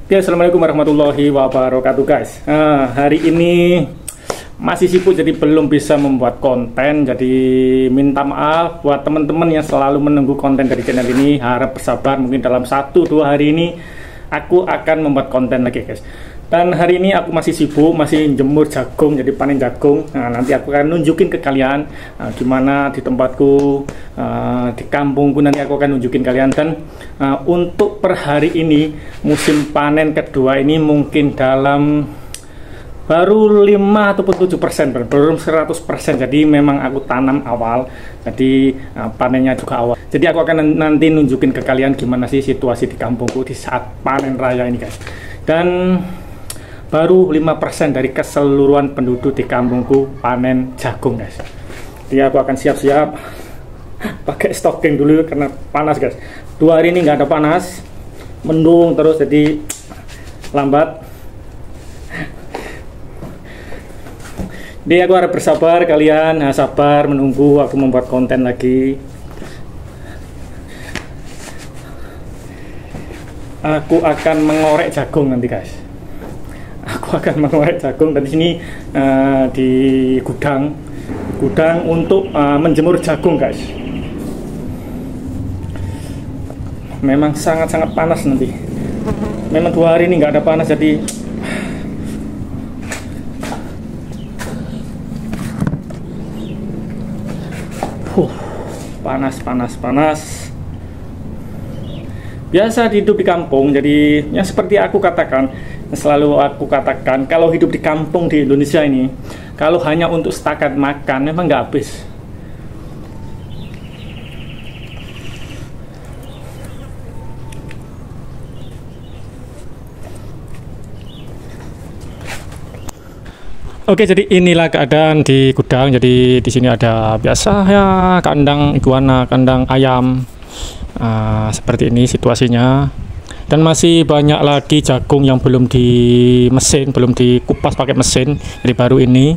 Oke, assalamualaikum warahmatullahi wabarakatuh guys. Hari ini masih sibuk jadi belum bisa membuat konten. Jadi minta maaf buat teman-teman yang selalu menunggu konten dari channel ini. Harap bersabar, mungkin dalam 1-2 hari ini aku akan membuat konten lagi guys. Dan hari ini aku masih sibuk, masih jemur jagung, jadi panen jagung. Nanti aku akan nunjukin ke kalian gimana di tempatku, di kampungku, nanti aku akan nunjukin kalian. Dan untuk per hari ini, musim panen kedua ini mungkin dalam baru 5 ataupun 7%, belum 100%. Jadi memang aku tanam awal, jadi panennya juga awal. Jadi aku akan nanti nunjukin ke kalian gimana sih situasi di kampungku di saat panen raya ini guys. Dan baru 5% dari keseluruhan penduduk di kampungku panen jagung guys. Jadi aku akan siap-siap pakai stocking dulu karena panas guys. 2 hari ini nggak ada panas, mendung terus, jadi lambat. Jadi aku harap bersabar kalian, sabar menunggu aku membuat konten lagi. Aku akan mengorek jagung nanti guys. Aku akan mengorek jagung dari sini di gudang untuk menjemur jagung guys. Memang sangat-sangat panas nanti. Memang 2 hari ini nggak ada panas, jadi panas. Biasa hidup di kampung, jadi yang seperti aku katakan, selalu aku katakan, kalau hidup di kampung di Indonesia ini, kalau hanya untuk setakat makan memang nggak habis. Oke, jadi inilah keadaan di gudang. Jadi di sini ada biasa ya kandang iguana, kandang ayam. Seperti ini situasinya. Dan masih banyak lagi jagung yang belum belum dikupas pakai mesin. Jadi baru ini.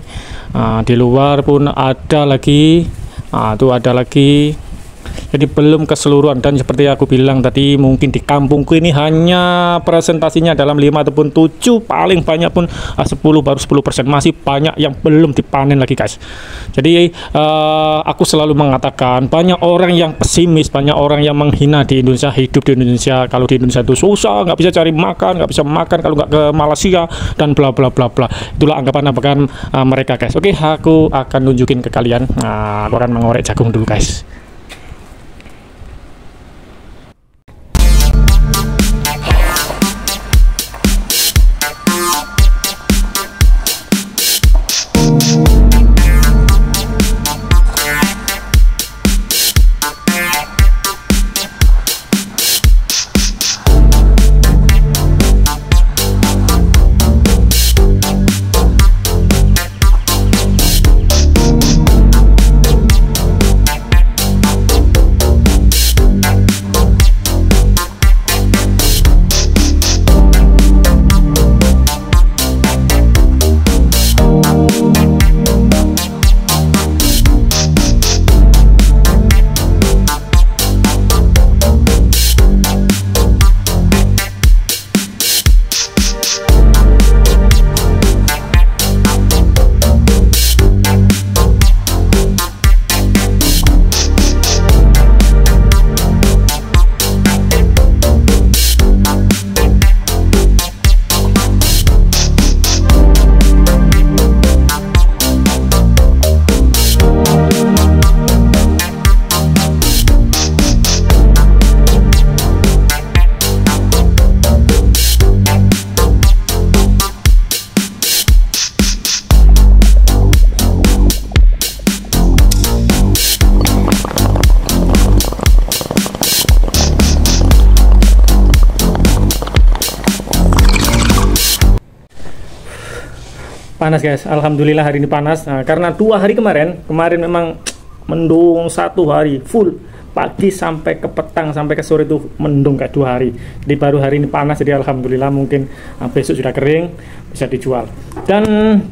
Di luar pun ada lagi. Tuh ada lagi. Jadi belum keseluruhan, dan seperti aku bilang tadi, mungkin di kampungku ini hanya presentasinya dalam 5 ataupun 7, paling banyak pun 10, baru 10%. Masih banyak yang belum dipanen lagi guys. Jadi aku selalu mengatakan, banyak orang yang pesimis, banyak orang yang menghina di Indonesia, hidup di Indonesia. Kalau di Indonesia itu susah, nggak bisa cari makan, nggak bisa makan kalau nggak ke Malaysia, dan bla bla bla bla. Itulah anggapan mereka guys. Oke, aku akan nunjukin ke kalian. Aku akan mengorek jagung dulu guys. Panas guys, alhamdulillah hari ini panas. Karena 2 hari kemarin memang mendung 1 hari full, pagi sampai ke petang sampai ke sore itu mendung kayak 2 hari. Jadi baru hari ini panas, jadi alhamdulillah mungkin besok sudah kering, bisa dijual. Dan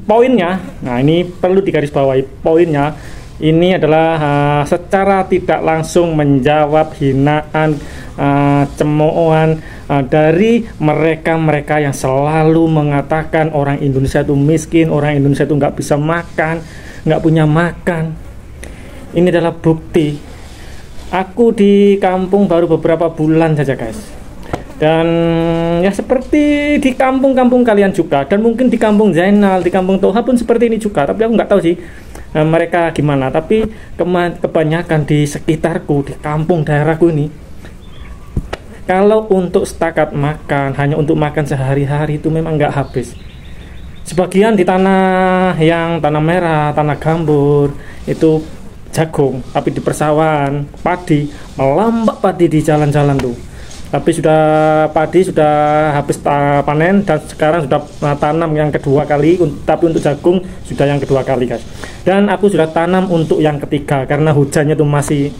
poinnya, nah ini perlu digarisbawahi, poinnya Ini adalah secara tidak langsung menjawab hinaan, cemoohan dari mereka-mereka yang selalu mengatakan orang Indonesia itu miskin, orang Indonesia itu nggak bisa makan, nggak punya makan. Ini adalah bukti. Aku di kampung baru beberapa bulan saja guys, dan ya seperti di kampung-kampung kalian juga, dan mungkin di kampung Zainal, di kampung Toha pun seperti ini juga. Tapi aku nggak tahu sih mereka gimana, tapi kebanyakan di sekitarku, di kampung daerahku ini, kalau untuk setakat makan, hanya untuk makan sehari-hari itu memang nggak habis. Sebagian di tanah yang tanah merah, tanah gambur, itu jagung, tapi di persawahan padi, melambak padi di jalan-jalan tuh. Tapi padi sudah habis panen, dan sekarang sudah tanam yang kedua kali. Tapi untuk jagung sudah yang kedua kali guys. Dan aku sudah tanam untuk yang ketiga karena hujannya tuh masih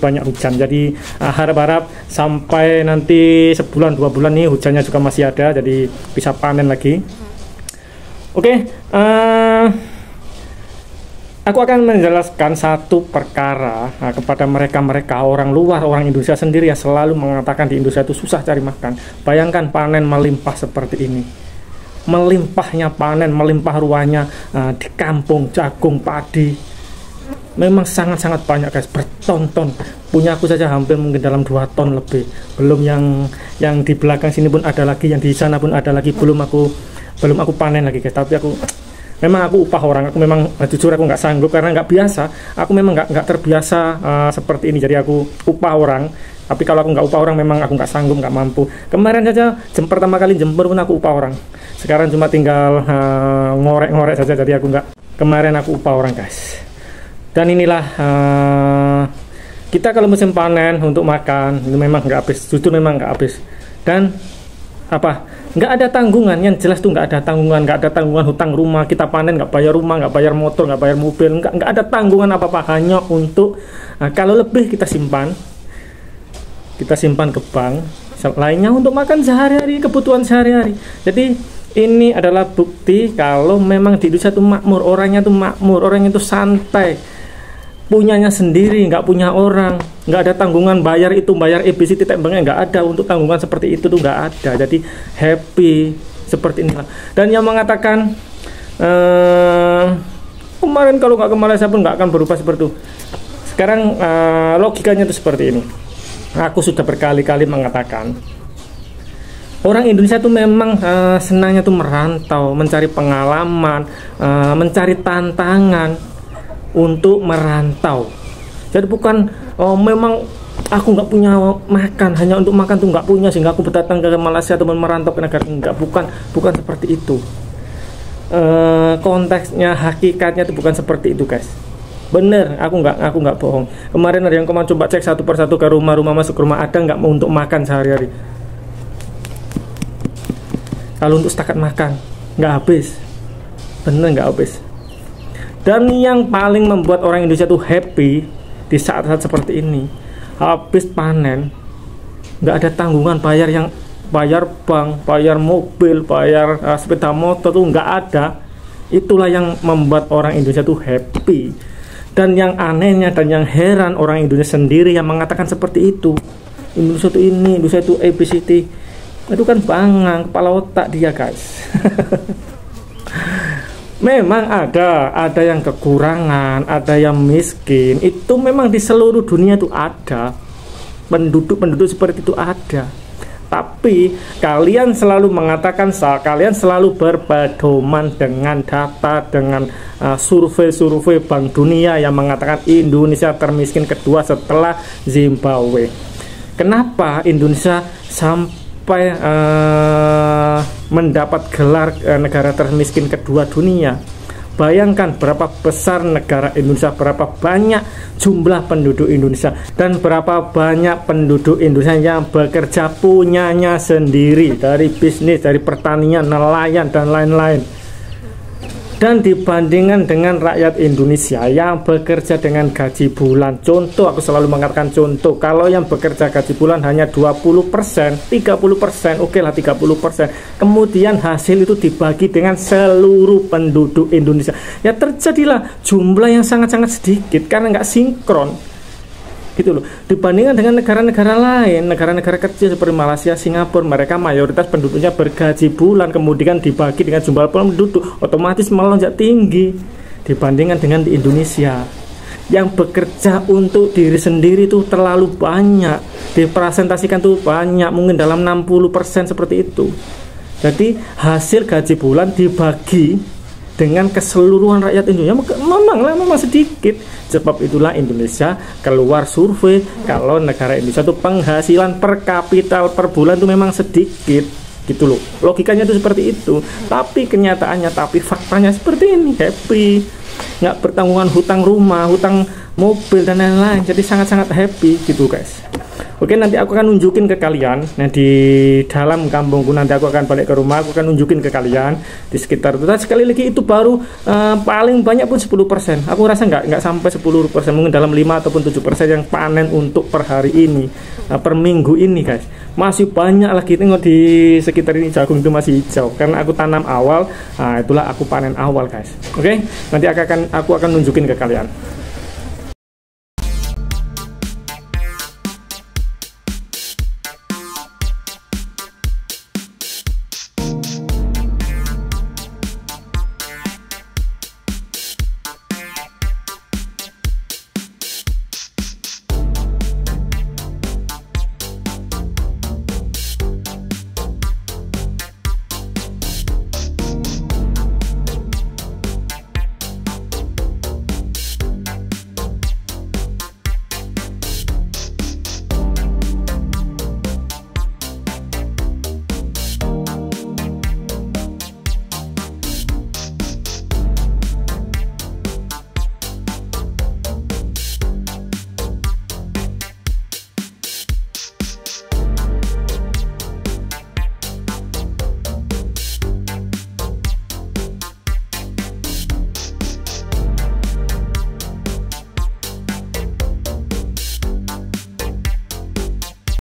banyak hujan. Jadi harap-harap sampai nanti sebulan 2 bulan nih hujannya juga masih ada, jadi bisa panen lagi. Oke, aku akan menjelaskan satu perkara kepada mereka orang luar, orang Indonesia sendiri yang selalu mengatakan di Indonesia itu susah cari makan. Bayangkan panen melimpah seperti ini, melimpahnya panen, melimpah ruahnya di kampung, jagung, padi, memang sangat-sangat banyak guys, berton-ton. Punya aku saja hampir mungkin dalam 2 ton lebih. Belum yang di belakang sini pun ada lagi, yang di sana pun ada lagi, belum aku panen lagi guys. Tapi memang aku upah orang, aku memang jujur aku nggak sanggup karena nggak biasa. Aku memang nggak terbiasa seperti ini, jadi aku upah orang. Tapi kalau aku nggak upah orang, memang aku nggak sanggup, nggak mampu. Kemarin saja pertama kali jemur pun aku upah orang. Sekarang cuma tinggal ngorek-ngorek saja, jadi aku nggak. Kemarin aku upah orang guys. Dan inilah kita kalau musim panen untuk makan itu memang nggak habis, jujur memang nggak habis. Dan nggak ada tanggungan, yang jelas tuh nggak ada tanggungan hutang rumah. Kita panen nggak bayar rumah, nggak bayar motor, nggak bayar mobil, nggak ada tanggungan apa-apa, hanya untuk kalau lebih kita simpan ke bank, lainnya untuk makan sehari-hari, kebutuhan sehari-hari. Jadi ini adalah bukti kalau memang di Indonesia itu makmur, orangnya tuh santai, punyanya sendiri, nggak punya orang, nggak ada tanggungan bayar itu, bayar EBC titik banknya nggak ada, untuk tanggungan seperti itu tuh nggak ada. Jadi happy seperti inilah. Dan yang mengatakan kemarin kalau nggak ke Malaysia pun nggak akan berubah seperti itu. Sekarang logikanya itu seperti ini. Aku sudah berkali-kali mengatakan orang Indonesia tuh memang senangnya tuh merantau, mencari pengalaman, mencari tantangan untuk merantau. Jadi bukan memang aku nggak punya makan, hanya untuk makan tuh nggak punya sehingga aku berdatang ke Malaysia atau merantau ke negara. Enggak, bukan seperti itu. Konteksnya, hakikatnya itu bukan seperti itu guys. Bener, aku nggak bohong. Kemarin ada yang coba cek satu persatu ke rumah, masuk ke rumah, ada nggak mau untuk makan sehari-hari. Kalau untuk setakat makan nggak habis, bener nggak habis. Dan yang paling membuat orang Indonesia tuh happy di saat-saat seperti ini, habis panen nggak ada tanggungan, bayar bank, bayar mobil, bayar sepeda motor tuh nggak ada. Itulah yang membuat orang Indonesia tuh happy. Dan yang anehnya dan yang heran, orang Indonesia sendiri yang mengatakan seperti itu. Indonesia itu ini, Indonesia itu ABCD. Itu kan bangang, kepala otak dia guys. Memang ada yang kekurangan, ada yang miskin. Itu memang di seluruh dunia itu ada. Penduduk seperti itu ada. Tapi kalian selalu mengatakan, kalian selalu berpedoman dengan data, dengan survei Bank Dunia yang mengatakan Indonesia termiskin kedua setelah Zimbabwe. Kenapa Indonesia sampai mendapat gelar negara termiskin kedua dunia? Bayangkan berapa besar negara Indonesia, berapa banyak jumlah penduduk Indonesia, dan berapa banyak penduduk Indonesia yang bekerja punyanya sendiri, dari bisnis, dari pertanian, nelayan, dan lain-lain. Dan dibandingkan dengan rakyat Indonesia yang bekerja dengan gaji bulan, contoh, aku selalu mengatakan contoh, kalau yang bekerja gaji bulan hanya 20%, 30%, oke lah 30%, kemudian hasil itu dibagi dengan seluruh penduduk Indonesia, ya terjadilah jumlah yang sangat-sangat sedikit karena nggak sinkron gitu loh. Dibandingkan dengan negara-negara lain, negara-negara kecil seperti Malaysia, Singapura, mereka mayoritas penduduknya bergaji bulan, kemudian dibagi dengan jumlah penduduk, otomatis melonjak tinggi. Dibandingkan dengan di Indonesia yang bekerja untuk diri sendiri itu terlalu banyak, dipresentasikan tuh banyak, mungkin dalam 60% seperti itu. Jadi hasil gaji bulan dibagi dengan keseluruhan rakyat Indonesia memang sedikit. Sebab itulah Indonesia keluar survei kalau negara Indonesia itu penghasilan per kapita per bulan itu memang sedikit gitu loh. Logikanya itu seperti itu, tapi kenyataannya, tapi faktanya seperti ini. Happy, nggak bertanggungan hutang rumah, hutang mobil dan lain-lain, jadi sangat-sangat happy gitu guys. Oke, nanti aku akan nunjukin ke kalian. Nah, di dalam kampungku nanti aku akan balik ke rumah, aku akan nunjukin ke kalian di sekitar itu. Dan sekali lagi itu baru paling banyak pun 10%. Aku rasa nggak sampai 10%, mungkin dalam 5 ataupun 7% yang panen untuk per hari ini, per minggu ini guys. Masih banyak lagi, tengok di sekitar ini jagung itu masih hijau karena aku tanam awal. Nah, itulah aku panen awal guys. Oke, nanti aku akan nunjukin ke kalian.